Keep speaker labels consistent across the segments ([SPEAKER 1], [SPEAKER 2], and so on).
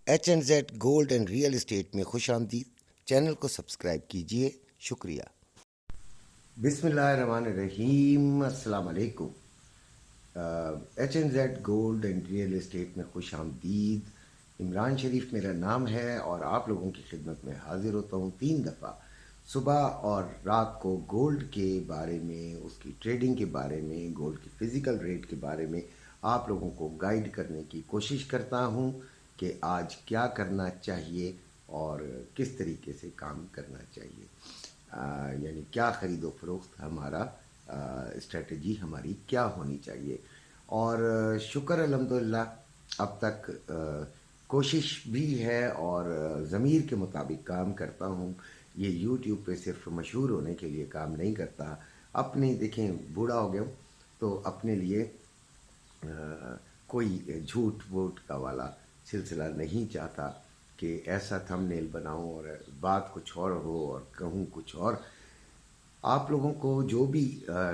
[SPEAKER 1] HNZ gold and real estate में खुश आमदीद। चैनल को सब्सक्राइब कीजिए, शुक्रिया। बिस्मिल्लाहिर्रहमानिर्रहीम, अस्सलाम वालेकुम। HNZ gold and real estate में खुश आमदीद। इमरान शरीफ मेरा नाम है और आप लोगों की खिदमत में हाजिर होता हूँ 3 दफ़ा सुबह और रात को गोल्ड के बारे में, उसकी ट्रेडिंग के बारे में, गोल्ड की फ़िज़िकल रेट के बारे में आप लोगों को गाइड करने की कोशिश करता हूँ कि आज क्या करना चाहिए और किस तरीके से काम करना चाहिए। यानी क्या ख़रीदो फरोख्त हमारा स्ट्रेटजी हमारी क्या होनी चाहिए। और शुक्र अल्हम्दुलिल्लाह अब तक कोशिश भी है और ज़मीर के मुताबिक काम करता हूँ। ये यूट्यूब पे सिर्फ मशहूर होने के लिए काम नहीं करता। अपने देखें बूढ़ा हो गया हूँ तो अपने लिए कोई झूठ वूठ का वाला सिलसिला नहीं चाहता कि ऐसा थंबनेल बनाऊं और बात कुछ और हो और कहूँ कुछ और। आप लोगों को जो भी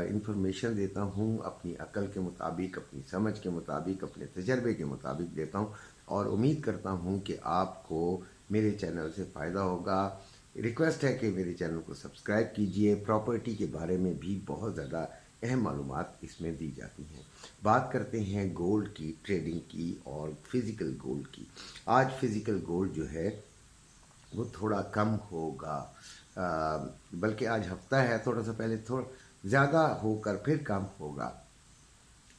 [SPEAKER 1] इंफॉर्मेशन देता हूँ अपनी अक्ल के मुताबिक, अपनी समझ के मुताबिक, अपने तजर्बे के मुताबिक देता हूँ और उम्मीद करता हूँ कि आपको मेरे चैनल से फ़ायदा होगा। रिक्वेस्ट है कि मेरे चैनल को सब्सक्राइब कीजिए। प्रॉपर्टी के बारे में भी बहुत ज़्यादा अहम मालूमात इसमें दी जाती हैं। बात करते हैं गोल्ड की ट्रेडिंग की और फिज़िकल गोल्ड की। आज फिज़िकल गोल्ड जो है वो थोड़ा कम होगा, बल्कि आज हफ्ता है, थोड़ा सा पहले थोड़ा ज़्यादा होकर फिर कम होगा।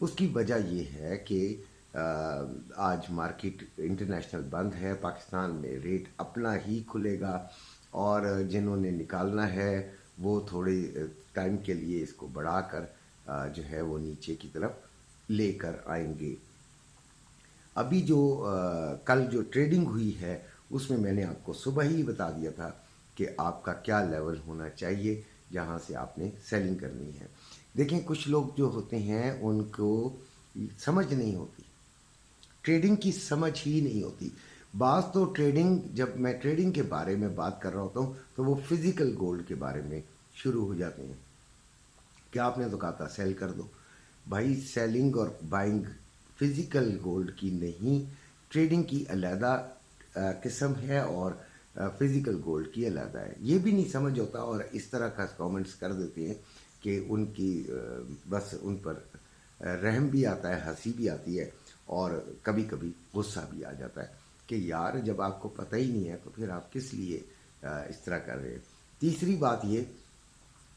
[SPEAKER 1] उसकी वजह ये है कि आज मार्केट इंटरनेशनल बंद है, पाकिस्तान में रेट अपना ही खुलेगा और जिन्होंने निकालना है वो थोड़े टाइम के लिए इसको बढ़ाकर जो है वो नीचे की तरफ लेकर आएंगे। अभी जो कल जो ट्रेडिंग हुई है उसमें मैंने आपको सुबह ही बता दिया था कि आपका क्या लेवल होना चाहिए जहां से आपने सेलिंग करनी है। देखें कुछ लोग जो होते हैं उनको समझ नहीं होती, ट्रेडिंग की समझ ही नहीं होती। बाज़ तो ट्रेडिंग, जब मैं ट्रेडिंग के बारे में बात कर रहा होता हूँ तो वो फिज़िकल गोल्ड के बारे में शुरू हो जाते हैं। क्या आपने तो कहा था सेल कर दो। भाई सेलिंग और बाइंग फिजिकल गोल्ड की नहीं, ट्रेडिंग की अलहदा किस्म है और फिजिकल गोल्ड की अलहदा है। ये भी नहीं समझ होता और इस तरह का कमेंट्स कर देते हैं कि उनकी बस उन पर रहम भी आता है, हंसी भी आती है और कभी कभी गुस्सा भी आ जाता है कि यार जब आपको पता ही नहीं है तो फिर आप किस लिए इस तरह कर रहे हैं। तीसरी बात ये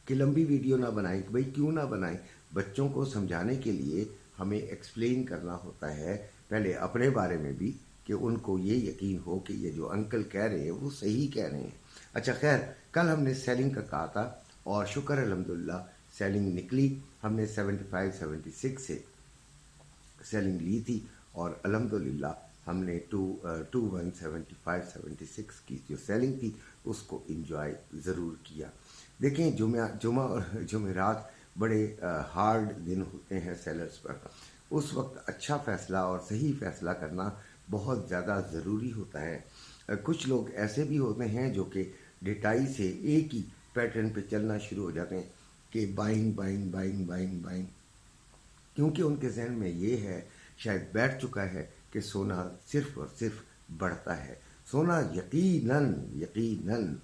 [SPEAKER 1] कि लंबी वीडियो ना बनाएं। कि भाई क्यों ना बनाएं, बच्चों को समझाने के लिए हमें एक्सप्लेन करना होता है पहले अपने बारे में भी, कि उनको ये यकीन हो कि ये जो अंकल कह रहे हैं वो सही कह रहे हैं। अच्छा खैर, कल हमने सेलिंग का कहा था और शुक्र अल्हम्दुलिल्लाह सेलिंग निकली। हमने 75-76 से सेलिंग ली थी और अल्हम्दुलिल्लाह हमने 2175-76 की जो सेलिंग थी उसको इंजॉय ज़रूर किया। देखें जुमा और जुमेरात बड़े हार्ड दिन होते हैं सेलर्स पर। उस वक्त अच्छा फ़ैसला और सही फ़ैसला करना बहुत ज़्यादा ज़रूरी होता है। कुछ लोग ऐसे भी होते हैं जो कि डिटाई से एक ही पैटर्न पे चलना शुरू हो जाते हैं कि buying buying buying buying buying, क्योंकि उनके जहन में ये है, शायद बैठ चुका है कि सोना सिर्फ और सिर्फ बढ़ता है। सोना यकीनन यकीनन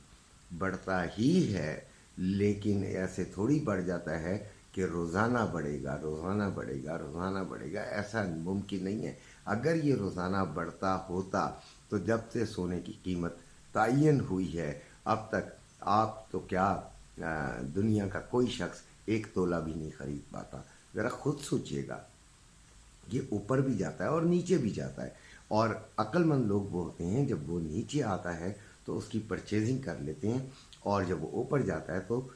[SPEAKER 1] बढ़ता ही है, लेकिन ऐसे थोड़ी बढ़ जाता है कि रोज़ाना बढ़ेगा रोज़ाना बढ़ेगा रोज़ाना बढ़ेगा, ऐसा मुमकिन नहीं है। अगर ये रोज़ाना बढ़ता होता तो जब से सोने की कीमत तयन हुई है अब तक आप तो क्या दुनिया का कोई शख्स 1 तोला भी नहीं खरीद पाता। ज़रा खुद सोचिएगा, ये ऊपर भी जाता है और नीचे भी जाता है और अक्लमंद लोग वो होते हैं जब वो नीचे आता है तो उसकी परचेजिंग कर लेते हैं और जब वो ऊपर जाता है तो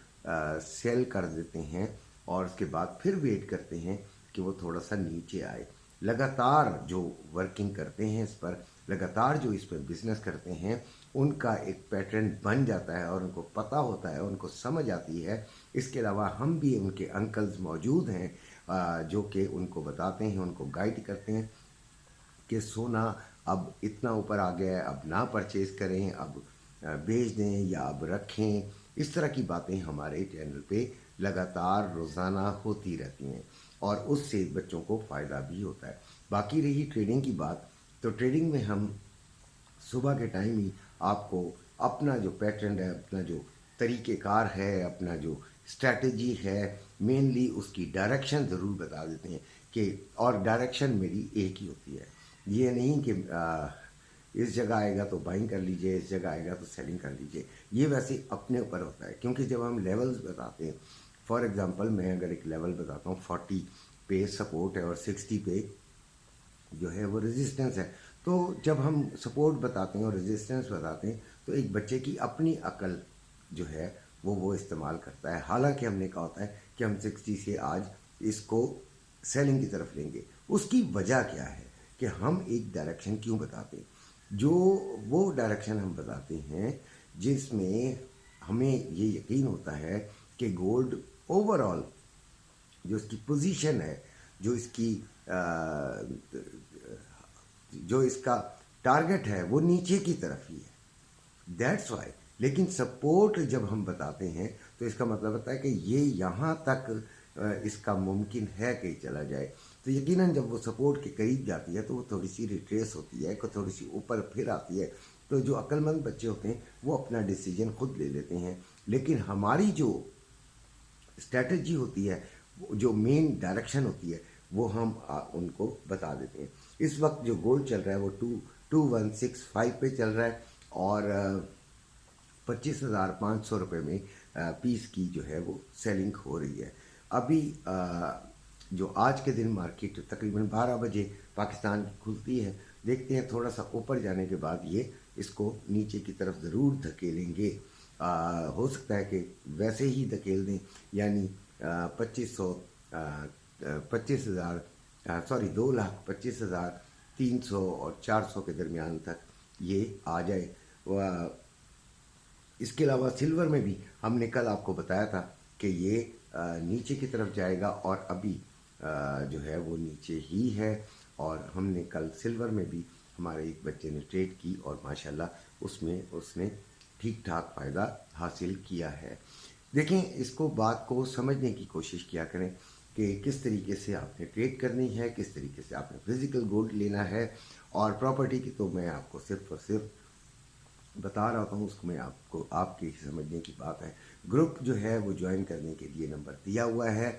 [SPEAKER 1] सेल कर देते हैं और उसके बाद फिर वेट करते हैं कि वो थोड़ा सा नीचे आए। लगातार जो वर्किंग करते हैं इस पर, लगातार जो इस पर बिजनेस करते हैं, उनका एक पैटर्न बन जाता है और उनको पता होता है, उनको समझ आती है। इसके अलावा हम भी उनके अंकल्स मौजूद हैं जो कि उनको बताते हैं, उनको गाइड करते हैं कि सोना अब इतना ऊपर आ गया है, अब ना परचेज़ करें, अब बेच दें या अब रखें। इस तरह की बातें हमारे चैनल पे लगातार रोज़ाना होती रहती हैं और उससे बच्चों को फ़ायदा भी होता है। बाकी रही ट्रेडिंग की बात, तो ट्रेडिंग में हम صبح کے ٹائم ہی آپ کو اپنا جو پیٹرن ہے، اپنا جو طریقہ کار ہے، اپنا جو اسٹریٹجی ہے، مینلی اس کی ڈائریکشن ضرور بتا دیتے ہیں کہ، اور ڈائریکشن میری ایک ہی ہوتی ہے، یہ نہیں کہ اس جگہ آئے گا تو بائنگ کر لیجئے، اس جگہ آئے گا تو سیلنگ کر لیجئے، یہ ویسے اپنے اوپر ہوتا ہے، کیونکہ جب ہم لیولز بتاتے ہیں، فار ایگزامپل میں اگر ایک لیول بتاتا ہوں 40 پہ سپورٹ ہے اور 60 پہ جو ہے وہ ریزسٹنس ہے، تو جب ہم سپورٹ بتاتے ہیں اور ریزسٹنس بتاتے ہیں تو ایک بچے کی اپنی عقل جو ہے وہ استعمال کرتا ہے، حالانکہ ہم نے کہا ہوتا ہے کہ ہم 60 سے آج اس کو سیلنگ کی طرف لیں گے۔ اس کی وجہ کیا ہے کہ ہم ایک ڈائریکشن کیوں بتاتے ہیں؟ جو وہ ڈائریکشن ہم بتاتے ہیں جس میں ہمیں یہ یقین ہوتا ہے کہ گولڈ اوور آل جو اس کی پوزیشن ہے، جو اس کی جو اس کا ٹارگٹ ہے وہ نیچے کی طرف ہی ہے، دیٹس وائی۔ لیکن سپورٹ جب ہم بتاتے ہیں تو اس کا مطلب ہوتا ہے کہ یہ یہاں تک اس کا ممکن ہے کہ چلا جائے، تو یقیناً جب وہ سپورٹ کے قریب جاتی ہے تو وہ تھوڑی سی ریٹریس ہوتی ہے، تھوڑی سی اوپر پھر آتی ہے، تو جو عقل مند بچے ہوتے ہیں وہ اپنا ڈیسیجن خود لے لیتے ہیں، لیکن ہماری جو اسٹریٹجی ہوتی ہے، جو مین ڈائریکشن ہوتی ہے، وہ ہم ان کو بتا دیتے ہیں۔ اس وقت جو گولڈ چل رہا ہے وہ 2165 پہ چل رہا ہے اور 25,500 روپے میں پیس کی جو ہے وہ سیلنگ ہو رہی ہے۔ ابھی جو آج کے دن مارکیٹ تقریباً 12 بجے پاکستان کی کھلتی ہے، دیکھتے ہیں تھوڑا سا اوپر جانے کے بعد یہ اس کو نیچے کی طرف ضرور دھکیلیں گے، ہو سکتا ہے کہ ویسے ہی دھکیل دیں، یعنی 2,25,300 اور 400 کے درمیان تک یہ آ جائے۔ اس کے علاوہ سلور میں بھی ہم نے کل آپ کو بتایا تھا کہ یہ نیچے کی طرف جائے گا، اور ابھی جو ہے وہ نیچے ہی ہے، اور ہم نے کل سلور میں بھی ہمارے ایک بچے نے ٹریڈ کی اور ماشاءاللہ اس نے ٹھیک ٹھاک فائدہ حاصل کیا ہے۔ دیکھیں، اس کو بات کو سمجھنے کی کوشش کیا کریں کہ کس طریقے سے آپ نے ٹریڈ کرنی ہے، کس طریقے سے آپ نے فزیکل گولڈ لینا ہے، اور پراپرٹی کی تو میں آپ کو صرف اور صرف بتا رہا ہوں، اس کو میں آپ کی سمجھنے کی بات ہے۔ گروپ جو ہے وہ جوائن کرنے کے لیے نمبر دیا ہوا ہے،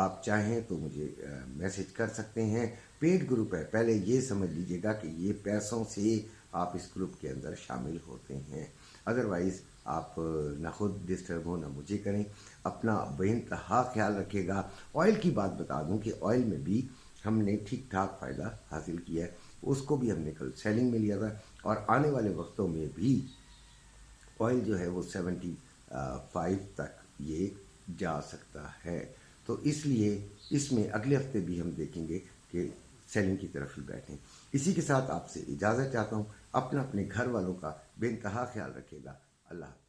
[SPEAKER 1] آپ چاہیں تو مجھے میسج کر سکتے ہیں۔ پیڈ گروپ ہے، پہلے یہ سمجھ لیجئے گا کہ یہ پیسوں سے آپ اس گروپ کے اندر شامل ہوتے ہیں، ادروائز آپ نہ خود ڈسٹرب ہو نہ مجھے کریں، اپنا بے انتہا خیال رکھے گا۔ آئل کی بات بتا دوں کہ آئل میں بھی ہم نے ٹھیک ٹھاک فائدہ حاصل کیا ہے، اس کو بھی ہم نے کل سیلنگ میں لیا تھا، اور آنے والے وقتوں میں بھی آئل جو ہے وہ 75 تک یہ جا سکتا ہے، تو اس لیے اس میں اگلے ہفتے بھی ہم دیکھیں گے کہ سیلنگ کی طرف ہی بیٹھیں۔ اسی کے ساتھ آپ سے اجازت چاہتا ہوں، اپنے گھر والوں کا بے انتہا خیال رکھے گا۔ اللہ حافظ۔